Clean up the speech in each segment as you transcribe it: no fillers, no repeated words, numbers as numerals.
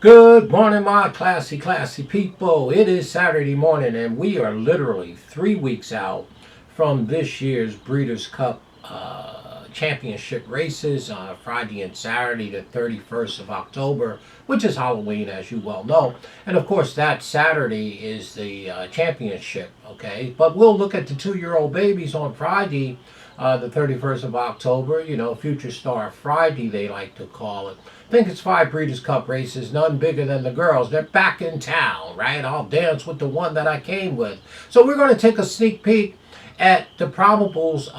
Good morning, my classy people. It is Saturday morning, and we are literally 3 weeks out from this year's Breeders' Cup championship races on Friday and Saturday, the 31st of October, which is Halloween, as you well know. And of course, that Saturday is the championship, okay? But we'll look at the 2-year-old babies on Friday, the 31st of October, Future Star Friday, they like to call it. I think it's 5 Breeders' Cup races, none bigger than the girls. They're back in town, right? I'll dance with the one that I came with. So we're going to take a sneak peek at the probables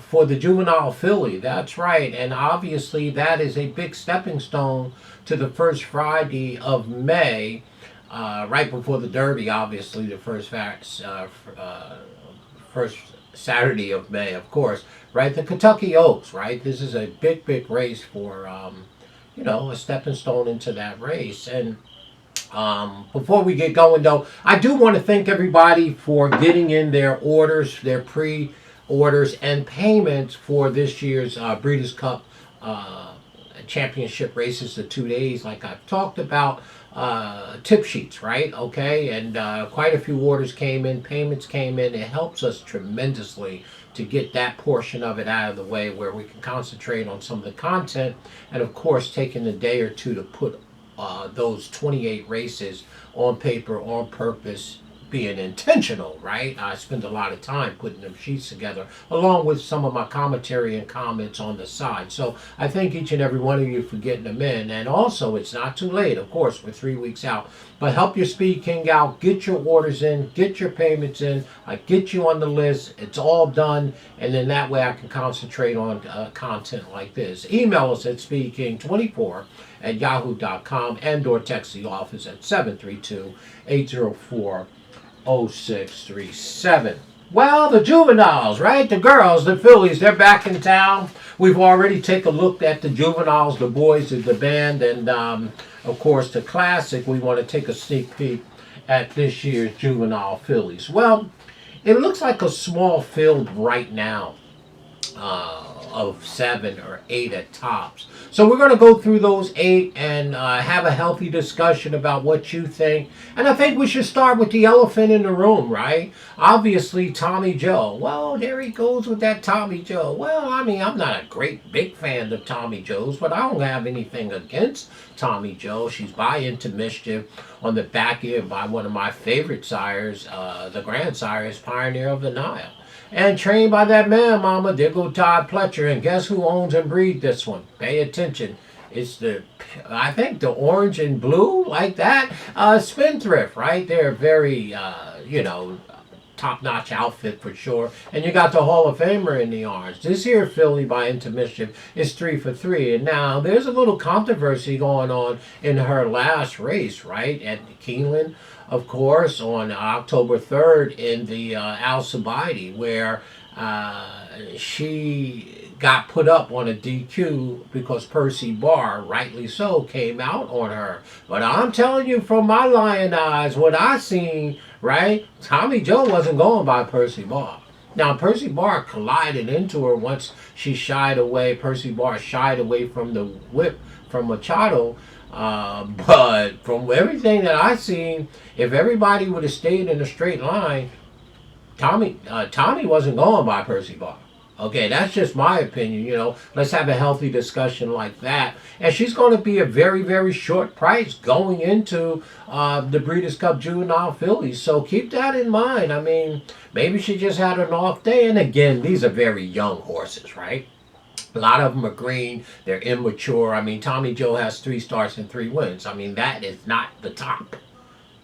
for the Juvenile Filly. That's right. And obviously that is a big stepping stone to the first Friday of May, right before the Derby, obviously, the first Saturday of May, of course, right? The Kentucky Oaks, right? This is a big race for, a stepping stone into that race. And before we get going, though, I do want to thank everybody for getting in their orders, their pre-orders and payments for this year's Breeders' Cup championship races, the 2 days, like I've talked about. Tip sheets, right? Okay, and quite a few orders came in, payments came in. It helps us tremendously to get that portion of it out of the way where we can concentrate on some of the content, and of course taking a day or two to put those 28 races on paper, on purpose, being intentional, right? I spend a lot of time putting them sheets together, along with some of my commentary and comments on the side. So I thank each and every one of you for getting them in. And also, it's not too late. Of course, we're 3 weeks out. But help your Speed King out. Get your orders in. Get your payments in. I get you on the list. It's all done. And then that way I can concentrate on content like this. Email us at speedking24@yahoo.com and/or text the office at 732-804 0637. Well, the juveniles, right? The girls, the fillies, they're back in town. We've already taken a look at the juveniles, the boys of the band, and of course the classic. We want to take a sneak peek at this year's Juvenile Fillies. Well, it looks like a small field right now, of 7 or 8 at tops. So we're going to go through those 8 and have a healthy discussion about what you think. And I think we should start with the elephant in the room, right? Obviously, Tommy Joe. Well, there he goes with that Tommy Joe. Well, I mean, I'm not a big fan of Tommy Joe's, but I don't have anything against Tommy Joe. She's by Into Mischief on the back ear by one of my favorite sires, the grandsires, Pioneer of the Nile. And trained by that man, mama. There go Todd Pletcher. And guess who owns and breeds this one? Pay attention. It's I think the orange and blue, like that. Spendthrift, right? They're very, top-notch outfit for sure. And you got the Hall of Famer in the orange. This here filly by Into Mischief is 3 for 3. And now there's a little controversy going on in her last race, right? At Keeneland, of course, on October 3rd in the Alcibiade, where she got put up on a DQ because Percy Barr, rightly so, came out on her. But I'm telling you from my lion eyes, what I seen, right, Tommy Joe wasn't going by Percy Barr. Now, Percy Barr collided into her once she shied away. Percy Barr shied away from the whip from Machado. But from everything that I seen, if everybody would have stayed in a straight line, Tommy wasn't going by Percy Barr. Okay, that's just my opinion, Let's have a healthy discussion like that. And she's going to be a very short price going into the Breeders' Cup Juvenile Fillies. So keep that in mind. I mean, maybe she just had an off day. And again, these are very young horses, right? A lot of them are green. They're immature. I mean, Tommy Joe has 3 starts and 3 wins. I mean, that is not the top.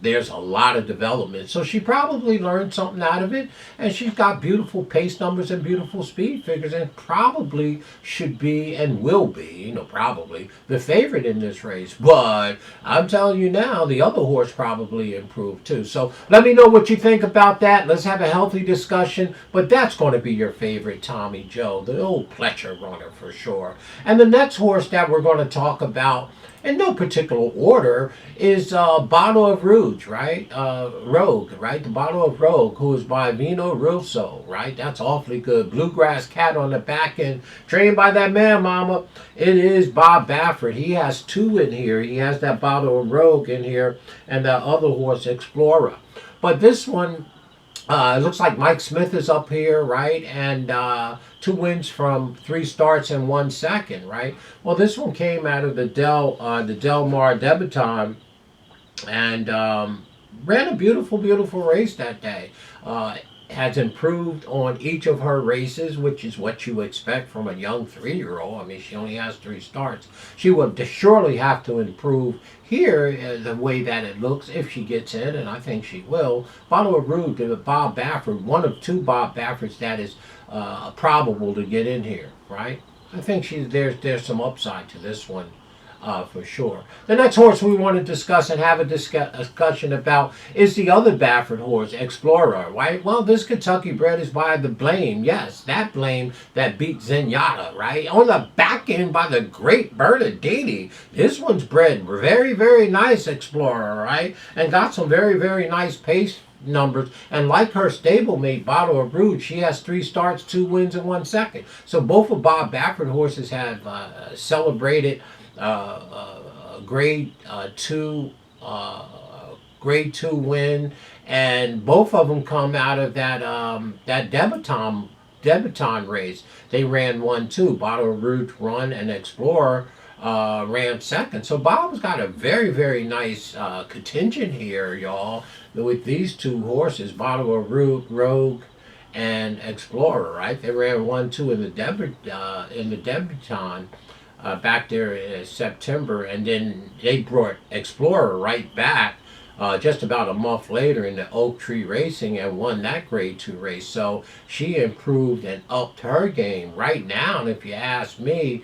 There's a lot of development. So she probably learned something out of it. And she's got beautiful pace numbers and beautiful speed figures. And probably should be and will be, probably the favorite in this race. But I'm telling you now, the other horse probably improved too. So let me know what you think about that. Let's have a healthy discussion. But that's going to be your favorite Tommy Joe, the old Pletcher runner for sure. And the next horse that we're going to talk about in no particular order, is Bottle of Rouge, right? Rogue, right? The Bottle of Rogue, who is by Vino Russo, right? That's awfully good. Bluegrass Cat on the back end, trained by that man, mama. It is Bob Baffert. He has two in here. He has that Bottle of Rogue in here and that other horse, Explorer. But this one, it looks like Mike Smith is up here, right? And two wins from three starts and 1 second, right? Well, this one came out of the Del Mar Debutante, and ran a beautiful, beautiful race that day. Has improved on each of her races, which is what you expect from a young 3-year-old. I mean, she only has three starts. She will surely have to improve here the way that it looks if she gets in, and I think she will. Bottle of Rouge, Bob Baffert, one of two Bob Bafferts that is probable to get in here, right? I think there's some upside to this one. For sure. The next horse we want to discuss and have a discussion about is the other Baffert horse, Explorer, right? Well, this Kentucky bred is by the Blame. Yes, that Blame that beat Zenyatta, right? On the back end by the great Bernardini. This one's bred very, very nice, Explorer, right? And got some very, very nice pace numbers, and like her stablemate Bottle of Rouge, she has three starts, 2 wins, and 1 second. So both of Bob Baffert horses have celebrated grade two grade 2 win, and both of them come out of that debutante race. They ran 1-2. Bottle of Rouge run, and Explorer ran second. So Bob's got a very, very nice contingent here, y'all, with these two horses, Bottle of Rogue and Explorer, right? They ran 1-2 in the debutante. Back there in September, and then they brought Explorer right back just about a month later in the Oak Tree Racing and won that grade 2 race. So she improved and upped her game right now. And if you ask me,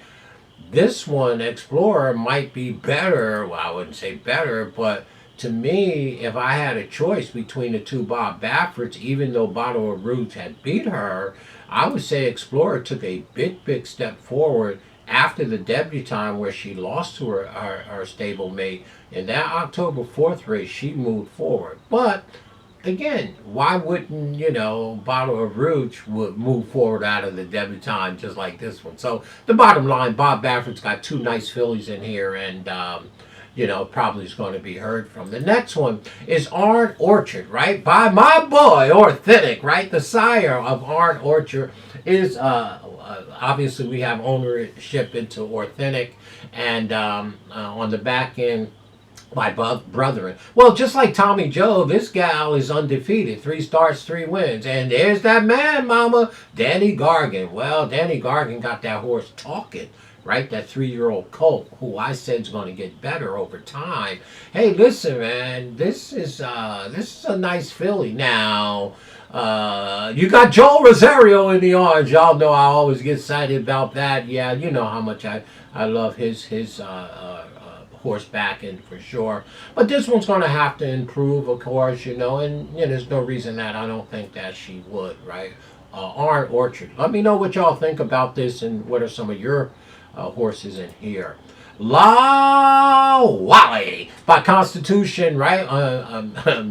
this one, Explorer, might be better. Well, I wouldn't say better, but to me, if I had a choice between the two Bob Bafferts, even though Bottle of Rouge had beat her, I would say Explorer took a big, big step forward after the debutante, where she lost to her stablemate. In that October 4th race, she moved forward. But again, why wouldn't, Bottle of Rouge would move forward out of the debutante just like this one? So the bottom line, Bob Baffert's got two nice fillies in here, and probably is going to be heard from. The next one is Arn Orchard, right? By my boy, Authentic, right? The sire of Arn Orchard is, obviously we have ownership into Authentic, and on the back end, my brethren. Well, just like Tommy Joe, this gal is undefeated. 3 starts, 3 wins. And there's that man, mama, Danny Gargan. Well, Danny Gargan got that horse talking, right? That 3-year-old colt, who I said is going to get better over time. Hey, listen, man, this is a nice filly. Now, you got Joel Rosario in the orange. Y'all know I always get excited about that. Yeah, you know how much I love his horseback, and for sure. But this one's going to have to improve, of course, and there's no reason that I don't think that she would, right? Arn Orchard. Let me know what y'all think about this, and what are some of your horses in here. La Wally by Constitution, right?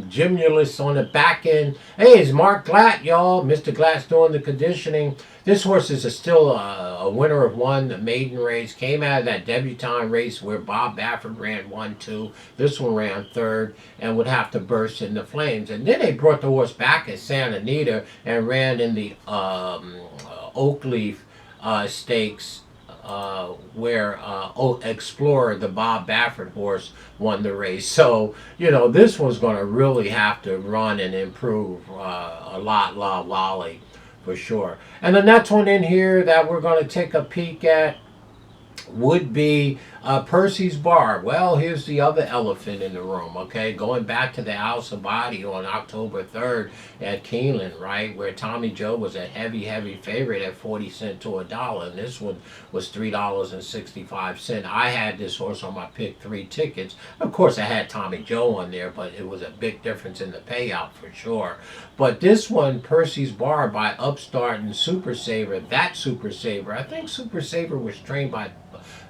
Gymnulus on the back end. Hey, it's Mark Glatt, y'all. Mr. Glatt's doing the conditioning. This horse is still a winner of one, the maiden race. Came out of that debutante race where Bob Baffert ran 1-2. This one ran 3rd and would have to burst into flames. And then they brought the horse back at Santa Anita and ran in the Oakleaf Stakes, where Explorer, the Bob Baffert horse, won the race. So, this one's going to really have to run and improve a lot, La Wally, for sure. And the next one in here that we're going to take a peek at would be Percy's Bar. Well, here's the other elephant in the room, okay? Going back to the House of Body on October 3rd at Keeneland, right? Where Tommy Joe was a heavy, heavy favorite at 40 cents to $1. And this one was $3.65. I had this horse on my pick 3 tickets. Of course, I had Tommy Joe on there, but it was a big difference in the payout for sure. But this one, Percy's Bar by Upstart and Super Saver, that Super Saver. I think Super Saver was trained by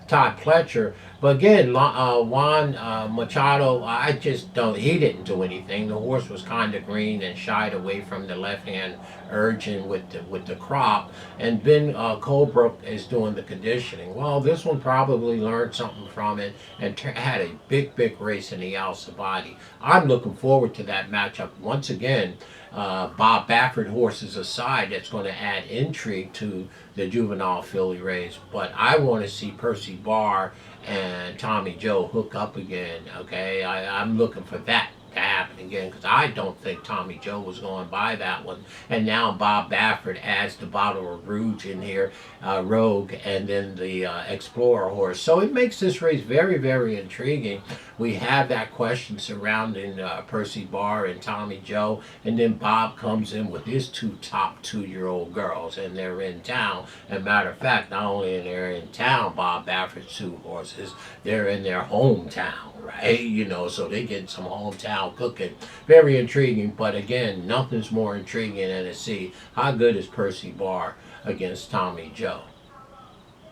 Todd Pletcher. But again, Juan Machado, I just don't. He didn't do anything. The horse was kind of green and shied away from the left hand urging with the crop. And Ben Colebrook is doing the conditioning. Well, this one probably learned something from it and had a big race in the Alcibiade. I'm looking forward to that matchup once again. Bob Baffert horses aside, that's going to add intrigue to the juvenile filly race. But I want to see Percy Barr and Tommy Joe hook up again. Okay, I'm looking for that to happen again because I don't think Tommy Joe was going to buy that one. And now Bob Baffert adds the Bottle of Rouge in here, Rogue, and then the Explorer horse. So it makes this race very intriguing. We have that question surrounding Percy Barr and Tommy Joe, and then Bob comes in with his two top 2-year-old girls, and they're in town. And matter of fact, not only are they in town, Bob Baffert's two horses, they're in their hometown, right? You know, so they get some hometown cooking. Very intriguing, but again, nothing's more intriguing than to see how good is Percy Barr against Tommy Joe.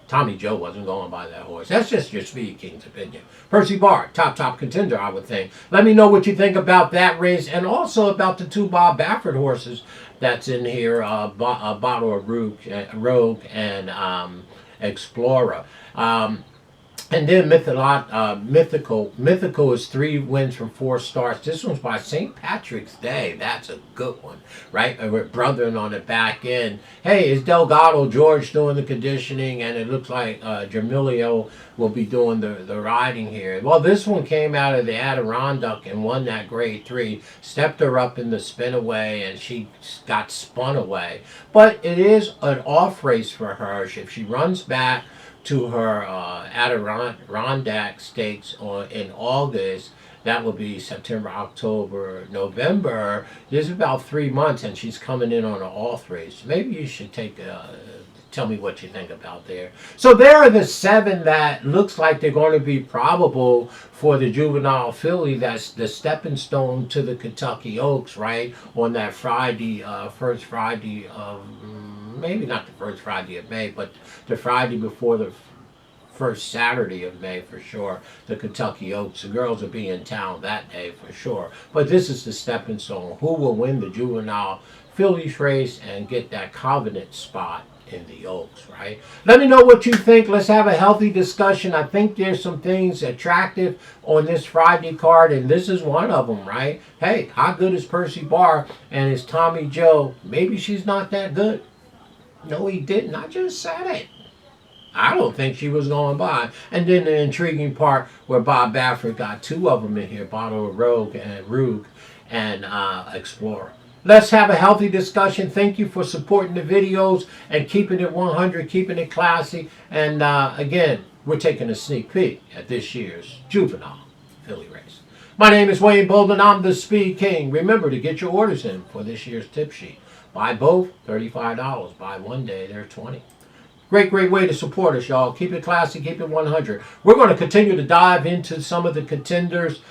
Tommy Joe wasn't going by that horse. That's just your Speed King's opinion. Percy Barr, top contender, I would think. Let me know what you think about that race and also about the two Bob Baffert horses that's in here, Bottle of Rogue and Explorer. And then Mythical is 3 wins from 4 starts. This one's by St. Patrick's Day. That's a good one, right? With Brethren on the back end. Hey, is Delgado George doing the conditioning? And it looks like Jamilio will be doing the riding here. Well, this one came out of the Adirondack and won that grade 3. Stepped her up in the spin away, and she got spun away. But it is an off race for her. If she runs back to her Adirondack Stakes in August, that will be September, October, November. There's about 3 months, and she's coming in on an off race. Maybe you should tell me what you think about there. So there are the 7 that looks like they're going to be probable for the juvenile filly. That's the stepping stone to the Kentucky Oaks, right? On that Friday, first Friday of, maybe not the first Friday of May, but the Friday before the first Saturday of May for sure. The Kentucky Oaks. The girls will be in town that day for sure. But this is the stepping stone. Who will win the juvenile fillies race and get that covenant spot in the Oaks, right? Let me know what you think. Let's have a healthy discussion. I think there's some things attractive on this Friday card, and this is one of them, right? Hey, how good is Percy Barr and is Tommy Joe? Maybe she's not that good. No, he didn't. I just said it. I don't think she was going by. And then the intriguing part where Bob Baffert got 2 of them in here, Bottle of Rogue and Explorer. Let's have a healthy discussion. Thank you for supporting the videos and keeping it 100, keeping it classy. And again, we're taking a sneak peek at this year's juvenile filly race. My name is Wayne Bolden. I'm the Speed King. Remember to get your orders in for this year's tip sheet. Buy both, $35. Buy one day, they're $20. Great way to support us, y'all. Keep it classy, keep it 100. We're going to continue to dive into some of the contenders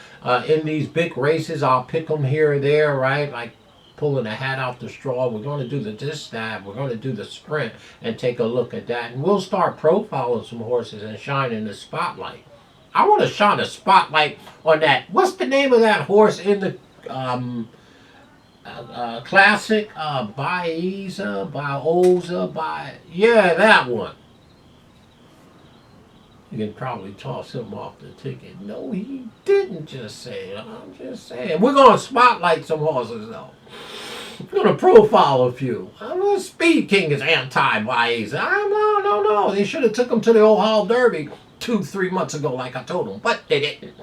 in these big races. I'll pick them here or there, right? Like pulling a hat out the straw. We're going to do the disc stab. We're going to do the sprint and take a look at that. And we'll start profiling some horses and shining the spotlight. I want to shine a spotlight on that. What's the name of that horse in the classic? Yeah, that one. You can probably toss him off the ticket. No, he didn't just say it. I'm just saying. We're going to spotlight some horses, though. We're going to profile a few. The Speed King is anti-Baeza. No. They should have took him to the Ohio Derby 2-3 months ago like I told them, but they didn't.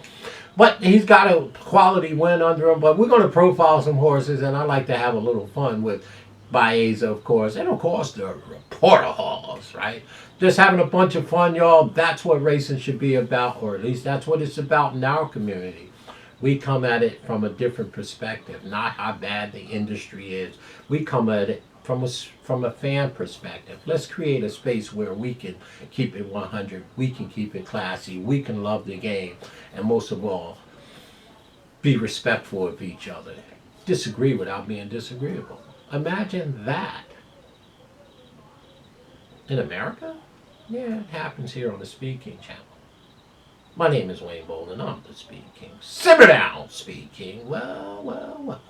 But he's got a quality win under him. But we're going to profile some horses, and I like to have a little fun with Baeza, of course, and of course the reporter horse, right? Just having a bunch of fun, y'all. That's what racing should be about, or at least that's what it's about in our community. We come at it from a different perspective, not how bad the industry is. We come at it from a fan perspective. Let's create a space where we can keep it 100, we can keep it classy, we can love the game, and most of all, be respectful of each other. Disagree without being disagreeable. Imagine that in America. Yeah, it happens here on the Speaking Channel. My name is Wayne Bolden. I'm the Speed King. Simmer down, Speed King. Well, well, well.